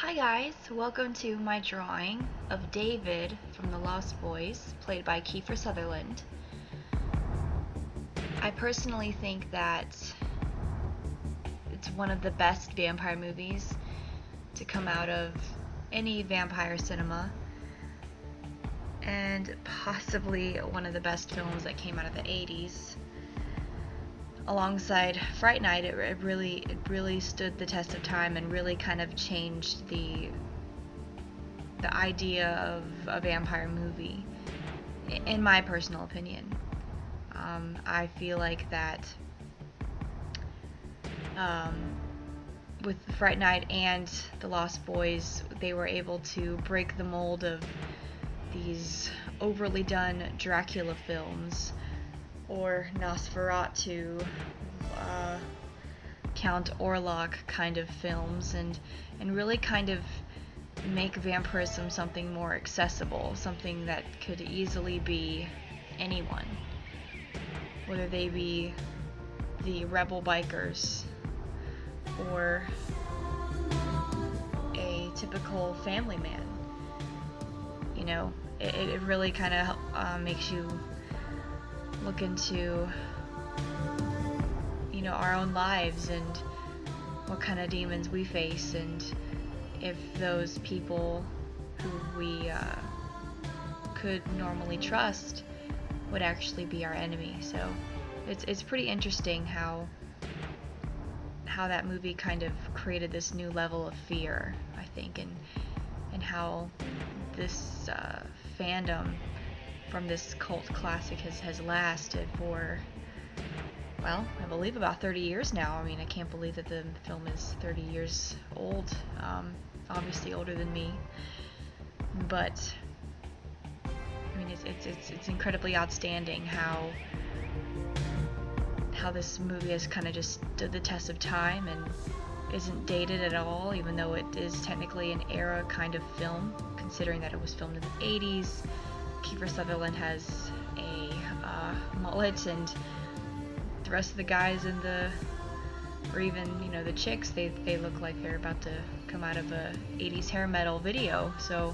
Hi guys, welcome to my drawing of David from The Lost Boys, played by Kiefer Sutherland. I personally think that it's one of the best vampire movies to come out of any vampire cinema, and possibly one of the best films that came out of the 80s. Alongside Fright Night, it really stood the test of time and really kind of changed the idea of a vampire movie, in my personal opinion. I feel like that um, with Fright Night and The Lost Boys, they were able to break the mold of these overly done Dracula films or Nosferatu, Count Orlok kind of films, and really kind of make vampirism something more accessible, something that could easily be anyone, whether they be the rebel bikers or a typical family man. You know, it really kind of makes you look into, our own lives and what kind of demons we face, and if those people who we could normally trust would actually be our enemy. So it's pretty interesting how that movie kind of created this new level of fear, I think, and how this fandom from this cult classic has lasted for, well, I believe about 30 years now. I mean, I can't believe that the film is 30 years old. Obviously older than me, but I mean, it's incredibly outstanding how this movie has kind of just stood the test of time and isn't dated at all, even though it is technically an era kind of film, considering that it was filmed in the 80s. Kiefer Sutherland has a mullet, and the rest of the guys in or even, the chicks, they look like they're about to come out of a 80s hair metal video. So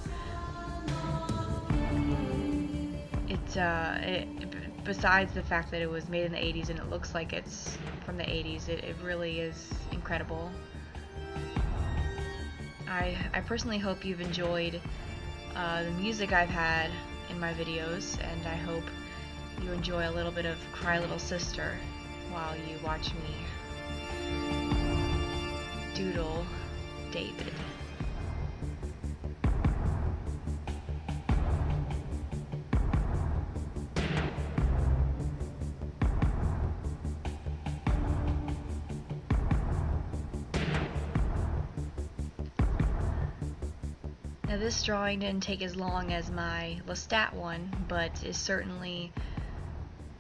besides the fact that it was made in the 80s and it looks like it's from the 80s, it really is incredible. I personally hope you've enjoyed the music I've had in my videos, and I hope you enjoy a little bit of Cry Little Sister while you watch me doodle David. Now, this drawing didn't take as long as my Lestat one, but is certainly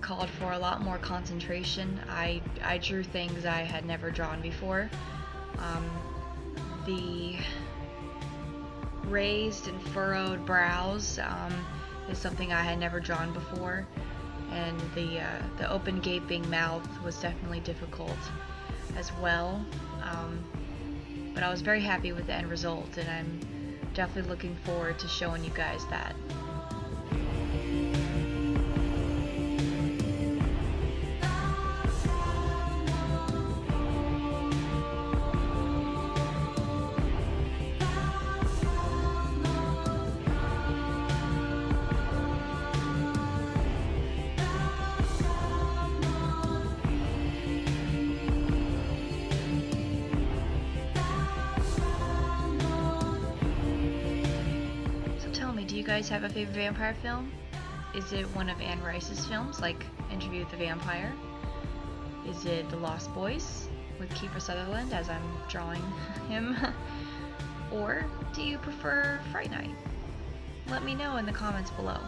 called for a lot more concentration. I drew things I had never drawn before. The raised and furrowed brows is something I had never drawn before, and the open gaping mouth was definitely difficult as well. But I was very happy with the end result, and I'm definitely looking forward to showing you guys that. Do you guys have a favorite vampire film? Is it one of Anne Rice's films, like Interview with the Vampire? Is it The Lost Boys with Kiefer Sutherland, as I'm drawing him? Or do you prefer Fright Night? Let me know in the comments below.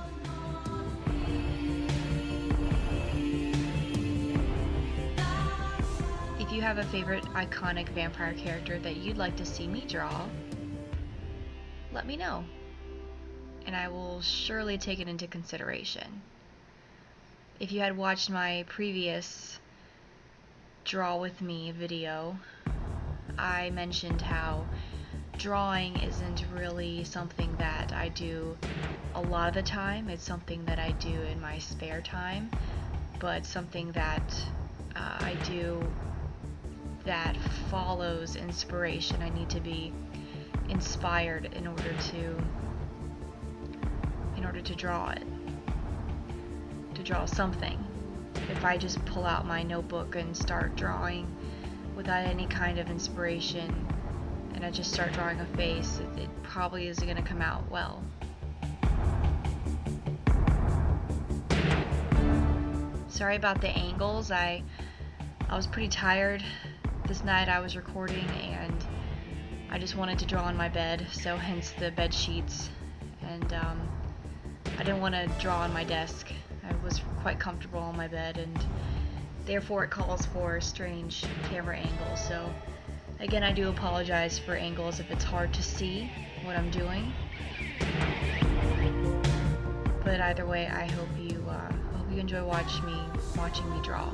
If you have a favorite iconic vampire character that you'd like to see me draw, let me know, and I will surely take it into consideration. If you had watched my previous Draw With Me video, I mentioned how drawing isn't really something that I do a lot of the time. It's something that I do in my spare time, but something that I do that follows inspiration. I need to be inspired in order to draw it, to draw something. If I just pull out my notebook and start drawing without any kind of inspiration, and I just start drawing a face, it probably isn't going to come out well. Sorry about the angles. I was pretty tired this night. I was recording and I just wanted to draw on my bed, so hence the bed sheets, and I didn't want to draw on my desk. I was quite comfortable on my bed, and therefore it calls for strange camera angles. So again, I do apologize for angles if it's hard to see what I'm doing, but either way, I hope you enjoy watching me draw.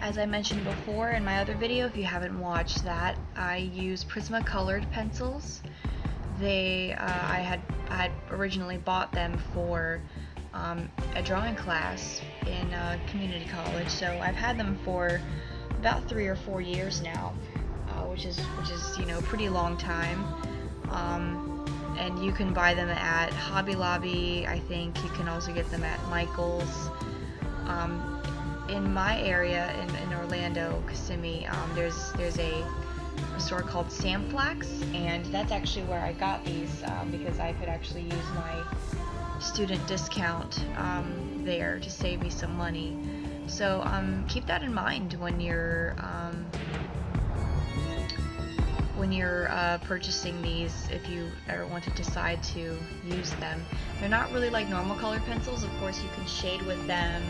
As I mentioned before in my other video, if you haven't watched that, I use Prismacolored pencils. I had originally bought them for a drawing class in community college, so I've had them for about 3 or 4 years now, which is a pretty long time. And you can buy them at Hobby Lobby. I think you can also get them at Michael's. In my area in Orlando, Kissimmee, there's a store called Samflax, and that's actually where I got these because I could actually use my student discount there to save me some money. So keep that in mind when you're purchasing these, if you ever want to decide to use them. They're not really like normal colored pencils. Of course, you can shade with them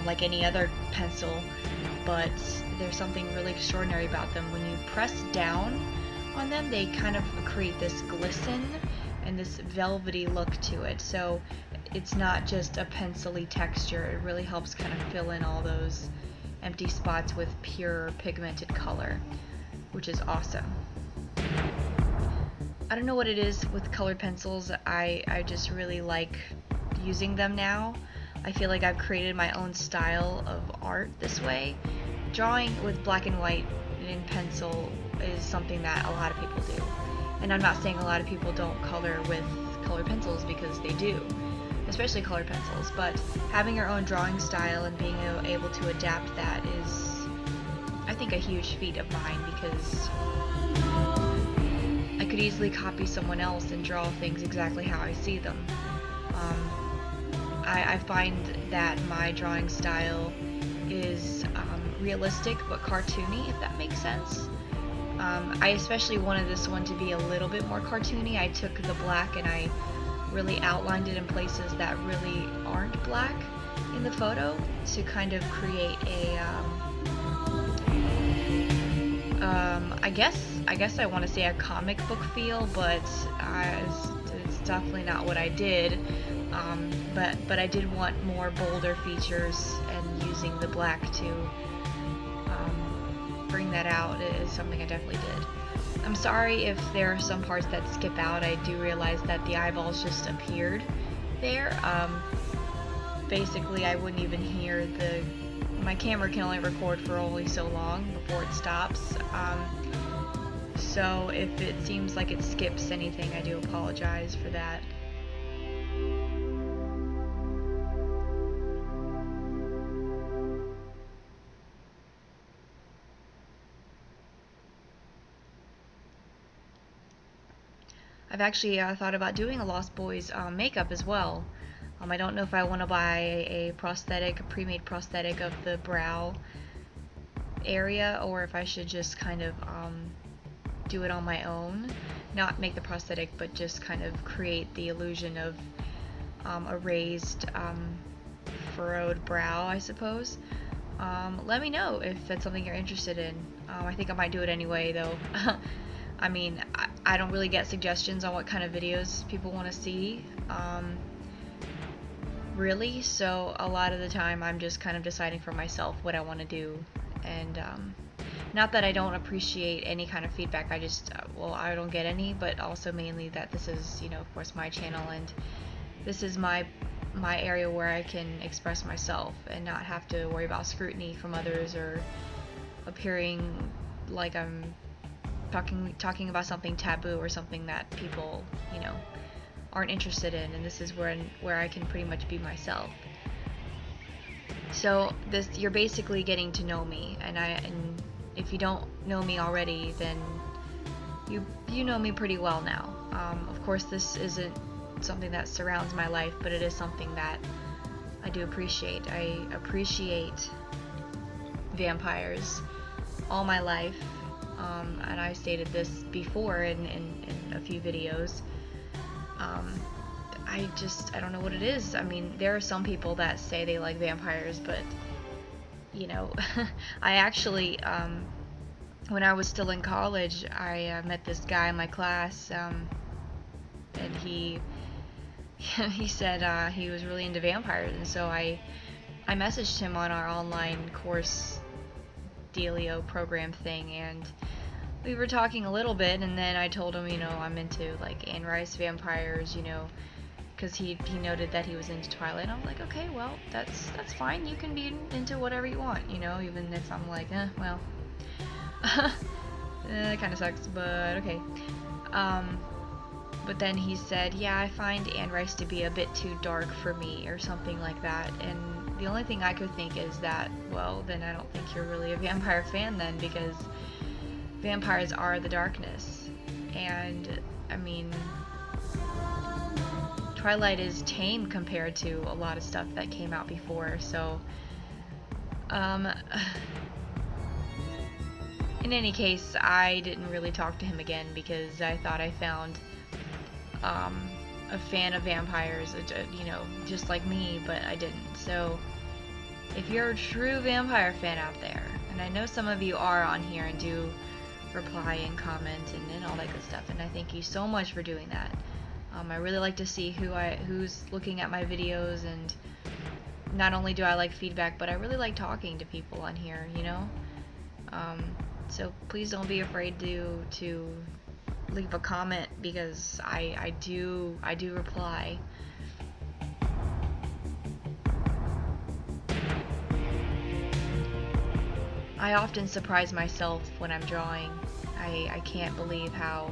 like any other pencil, but there's something really extraordinary about them. When you press down on them, they kind of create this glisten and this velvety look to it. So it's not just a pencil-y texture. It really helps kind of fill in all those empty spots with pure pigmented color, which is awesome. I don't know what it is with colored pencils. I just really like using them now. I feel like I've created my own style of art this way. Drawing with black and white in pencil is something that a lot of people do. And I'm not saying a lot of people don't color with colored pencils, because they do, especially colored pencils, but having your own drawing style and being able to adapt that is, I think, a huge feat of mine, because I could easily copy someone else and draw things exactly how I see them. I find that my drawing style is realistic but cartoony, if that makes sense. I especially wanted this one to be a little bit more cartoony. I took the black and I really outlined it in places that really aren't black in the photo to kind of create a I guess I want to say a comic book feel, but it's definitely not what I did. But I did want more bolder features, and using the black to bring that out is something I definitely did. I'm sorry if there are some parts that skip out. I do realize that the eyeballs just appeared there. Basically, I wouldn't even hear my camera can only record for only so long before it stops. So if it seems like it skips anything, I do apologize for that. I've actually thought about doing a Lost Boys makeup as well. I don't know if I want to buy a prosthetic, a pre-made prosthetic of the brow area, or if I should just kind of do it on my own. Not make the prosthetic, but just kind of create the illusion of a raised, furrowed brow, I suppose. Let me know if that's something you're interested in. I think I might do it anyway, though. I mean, I don't really get suggestions on what kind of videos people want to see, really, so a lot of the time I'm just kind of deciding for myself what I want to do, and not that I don't appreciate any kind of feedback, I just, well, I don't get any, but also mainly that this is, you know, of course, my channel, and this is my area where I can express myself and not have to worry about scrutiny from others or appearing like I'm talking about something taboo or something that people, you know, aren't interested in, and this is where I can pretty much be myself. So you're basically getting to know me, and if you don't know me already, then you know me pretty well now. Of course, this isn't something that surrounds my life, but it is something that I do appreciate. I appreciate vampires all my life, and I stated this before in a few videos. I don't know what it is. I mean, there are some people that say they like vampires, but, you know, I actually, when I was still in college, I met this guy in my class, and he said he was really into vampires, and so I messaged him on our online course dealio program thing, and we were talking a little bit, and then I told him, you know, I'm into, like, Anne Rice vampires, you know, because he noted that he was into Twilight. I was like, okay, well, that's fine. You can be into whatever you want, you know, even if I'm like, well, it kind of sucks, but okay. But then he said, yeah, I find Anne Rice to be a bit too dark for me, or something like that, and the only thing I could think is that, well, then I don't think you're really a vampire fan then, because vampires are the darkness, and, I mean, Twilight is tame compared to a lot of stuff that came out before, so, in any case, I didn't really talk to him again, because I thought I found, a fan of vampires, you know, just like me, but I didn't. So, if you're a true vampire fan out there, and I know some of you are on here and do reply and comment and all that good stuff, and I thank you so much for doing that. I really like to see who's looking at my videos, and not only do I like feedback, but I really like talking to people on here, you know? So please don't be afraid to leave a comment, because I do reply. I often surprise myself when I'm drawing. I can't believe how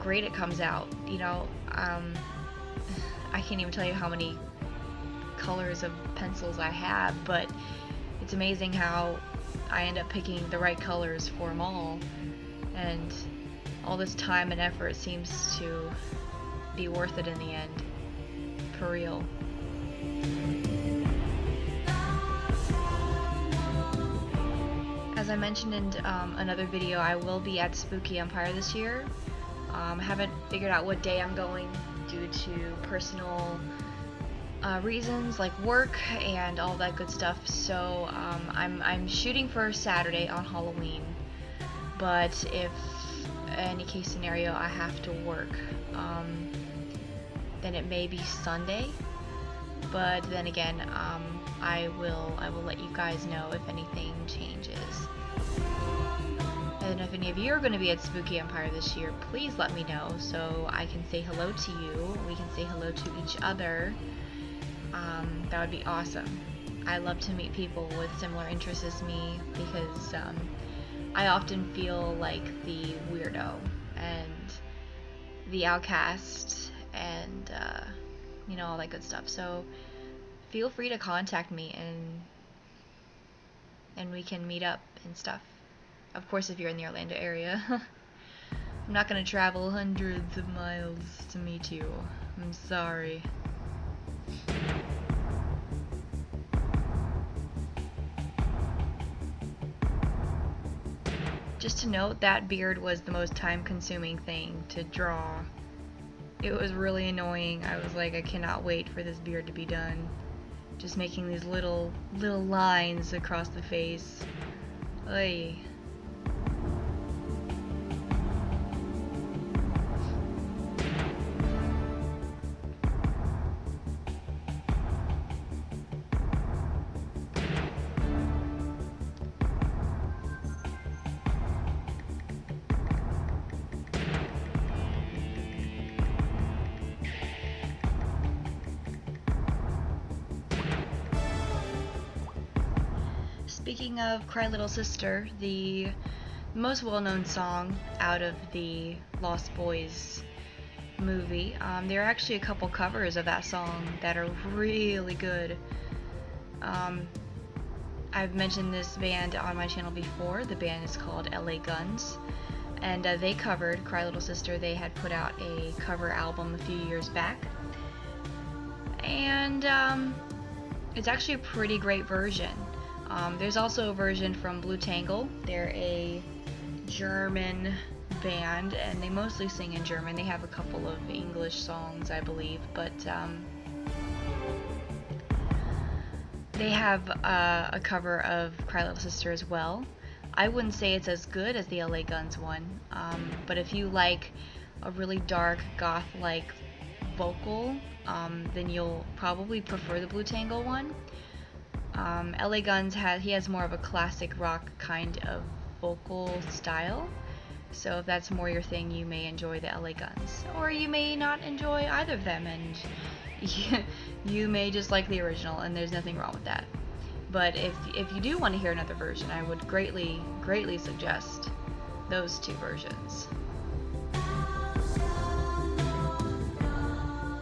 great it comes out, you know. I can't even tell you how many colors of pencils I have, but it's amazing how I end up picking the right colors for them all, and all this time and effort seems to be worth it in the end, for real. As I mentioned in another video, I will be at Spooky Empire this year. I haven't figured out what day I'm going due to personal reasons like work and all that good stuff. So I'm shooting for Saturday on Halloween, but if any case scenario I have to work, then it may be Sunday. But then again, I will let you guys know if anything changes. And if any of you are going to be at Spooky Empire this year, please let me know so I can say hello to you. We can say hello to each other. That would be awesome. I love to meet people with similar interests as me, because I often feel like the weirdo and the outcast and you know, all that good stuff. So feel free to contact me and we can meet up and stuff. Of course, if you're in the Orlando area. I'm not gonna travel hundreds of miles to meet you. I'm sorry. just to note, that beard was the most time-consuming thing to draw. It was really annoying. I was like, I cannot wait for this beard to be done. Just making these little lines across the face. Oy. Speaking of Cry Little Sister, the most well-known song out of the Lost Boys movie, there are actually a couple covers of that song that are really good. I've mentioned this band on my channel before. The band is called LA Guns, and they covered Cry Little Sister. They had put out a cover album a few years back, and it's actually a pretty great version. There's also a version from Blue Tangle. They're a German band, and they mostly sing in German. They have a couple of English songs, I believe, but they have a cover of Cry Little Sister as well. I wouldn't say it's as good as the LA Guns one, but if you like a really dark, goth-like vocal, then you'll probably prefer the Blue Tangle one. LA Guns has more of a classic rock kind of vocal style, so if that's more your thing, you may enjoy the LA Guns, or you may not enjoy either of them, and you may just like the original, and there's nothing wrong with that. But if you do want to hear another version, I would greatly suggest those two versions.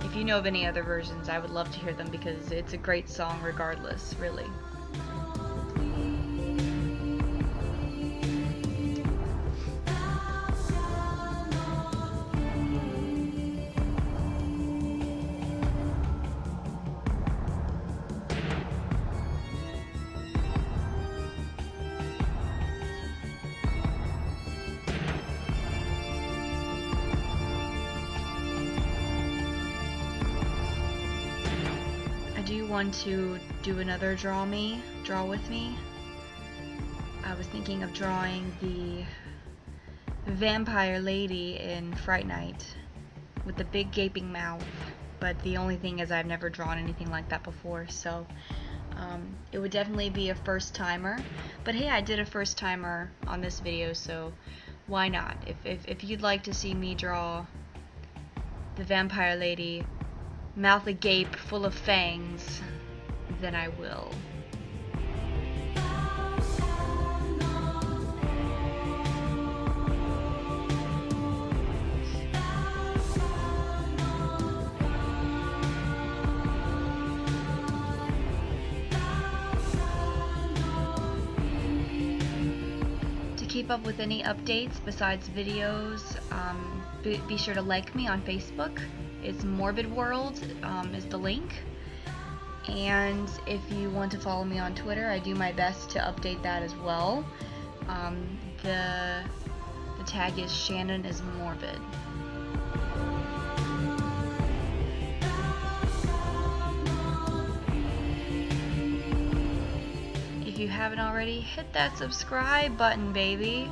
If you know of any other versions, I would love to hear them, because it's a great song regardless, really. Do you want to do another draw with me? I was thinking of drawing the vampire lady in Fright Night with the big gaping mouth, but the only thing is I've never drawn anything like that before, so it would definitely be a first timer. But hey, I did a first timer on this video, so why not? If you'd like to see me draw the vampire lady, mouth agape, full of fangs, then I will. To keep up with any updates besides videos, be sure to like me on Facebook. It's Morbid World is the link, and if you want to follow me on Twitter, I do my best to update that as well. The tag is Shannon is Morbid. If you haven't already, hit that subscribe button, baby.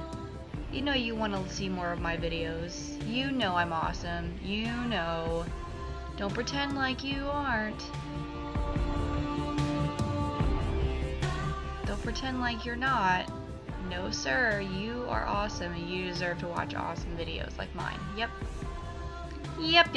You know you want to see more of my videos. You know I'm awesome. You know. Don't pretend like you aren't. Don't pretend like you're not. No sir, you are awesome and you deserve to watch awesome videos like mine. Yep. Yep.